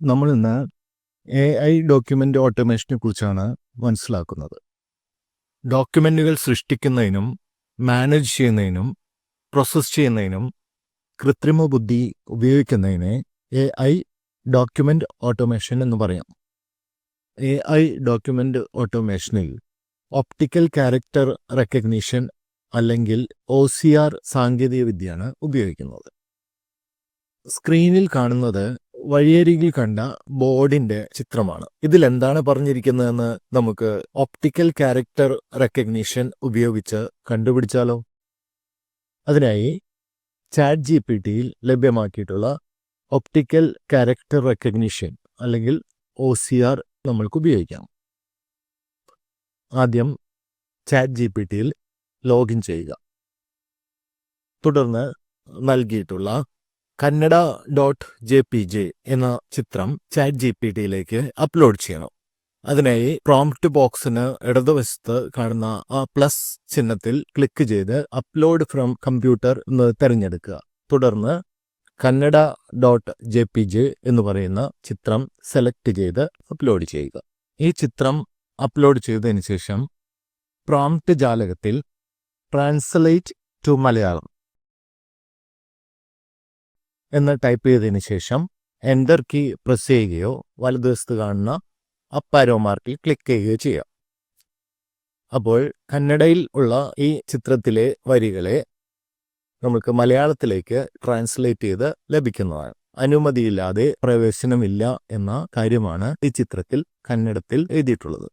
നമ്മൾ ഇന്ന് AI document ഓട്ടോമേഷനെ കുറിച്ചാണ് മനസ്സിലാക്കുന്നത്. ഡോക്യുമെൻ്റുകൾ സൃഷ്ടിക്കുന്നതിനും മാനേജ് ചെയ്യുന്നതിനും പ്രോസസ്സ് ചെയ്യുന്നതിനും കൃത്രിമ ബുദ്ധി ഉപയോഗിക്കുന്നതിനെ AI ഡോക്യുമെൻ്റ് ഓട്ടോമേഷൻ എന്ന് പറയാം. AI ഡോക്യുമെൻ്റ് ഓട്ടോമേഷനിൽ ഒപ്റ്റിക്കൽ ക്യാരക്ടർ റെക്കഗ്നിഷൻ അല്ലെങ്കിൽ OCR സാങ്കേതികവിദ്യയാണ് ഉപയോഗിക്കുന്നത്. സ്ക്രീനിൽ കാണുന്നത് വഴിയരികിൽ കണ്ട ബോർഡിന്റെ ചിത്രമാണ്. ഇതിൽ എന്താണ് പറഞ്ഞിരിക്കുന്നതെന്ന് നമുക്ക് ഒപ്റ്റിക്കൽ ക്യാരക്ടർ റെക്കഗ്നിഷൻ ഉപയോഗിച്ച് കണ്ടുപിടിച്ചാലോ? അതിനായി ChatGPTയിൽ ലഭ്യമാക്കിയിട്ടുള്ള ഒപ്റ്റിക്കൽ ക്യാരക്ടർ റെക്കഗ്നിഷൻ അല്ലെങ്കിൽ OCR നമ്മൾക്ക് ഉപയോഗിക്കാം. ആദ്യം ChatGPTയിൽ ലോഗിൻ ചെയ്യുക. തുടർന്ന് നൽകിയിട്ടുള്ള kannada.jpg എന്ന ചിത്രം ChatGPTയിലേക്ക് അപ്ലോഡ് ചെയ്യണം. അതിനായി പ്രോംപ്റ്റ് ബോക്സിന് ഇടതുവശത്ത് കാണുന്ന ആ പ്ലസ് ചിഹ്നത്തിൽ ക്ലിക്ക് ചെയ്ത് അപ്ലോഡ് ഫ്രം കമ്പ്യൂട്ടർ എന്ന് തിരഞ്ഞെടുക്കുക. തുടർന്ന് kannada.jpg എന്ന് പറയുന്ന ചിത്രം സെലക്ട് ചെയ്ത് അപ്ലോഡ് ചെയ്യുക. ഈ ചിത്രം അപ്ലോഡ് ചെയ്തതിന് ശേഷം പ്രോംപ്റ്റ് ജാലകത്തിൽ ട്രാൻസ്ലേറ്റ് ടു മലയാളം എന്ന് ടൈപ്പ് ചെയ്തതിന് ശേഷം എൻ്റർ കീ പ്രസ് ചെയ്യുകയോ വലതുവശത്ത് കാണുന്ന അപ്പ് ആരോ മാർക്കിൽ ക്ലിക്ക് ചെയ്യുകയോ ചെയ്യാം. അപ്പോൾ കന്നഡയിൽ ഉള്ള ഈ ചിത്രത്തിലെ വരികളെ നമുക്ക് മലയാളത്തിലേക്ക് ട്രാൻസ്ലേറ്റ് ചെയ്ത് ലഭിക്കുന്നതാണ്. അനുമതിയില്ലാതെ പ്രവേശനമില്ല എന്ന കാര്യമാണ് ഈ ചിത്രത്തിൽ കന്നഡത്തിൽ എഴുതിയിട്ടുള്ളത്.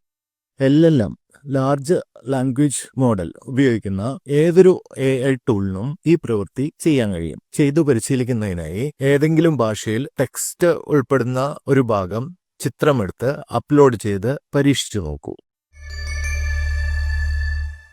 LLM ലാർജ് ലാംഗ്വേജ് മോഡൽ ഉപയോഗിക്കുന്ന ഏതൊരു AI ടൂളിനും ഈ പ്രവൃത്തി ചെയ്യാൻ കഴിയും. ചെയ്തു പരിശീലിക്കുന്നതിനായി ഏതെങ്കിലും ഭാഷയിൽ ടെക്സ്റ്റ് ഉൾപ്പെടുന്ന ഒരു ഭാഗം ചിത്രമെടുത്ത് അപ്ലോഡ് ചെയ്ത് പരീക്ഷിച്ചു നോക്കൂ.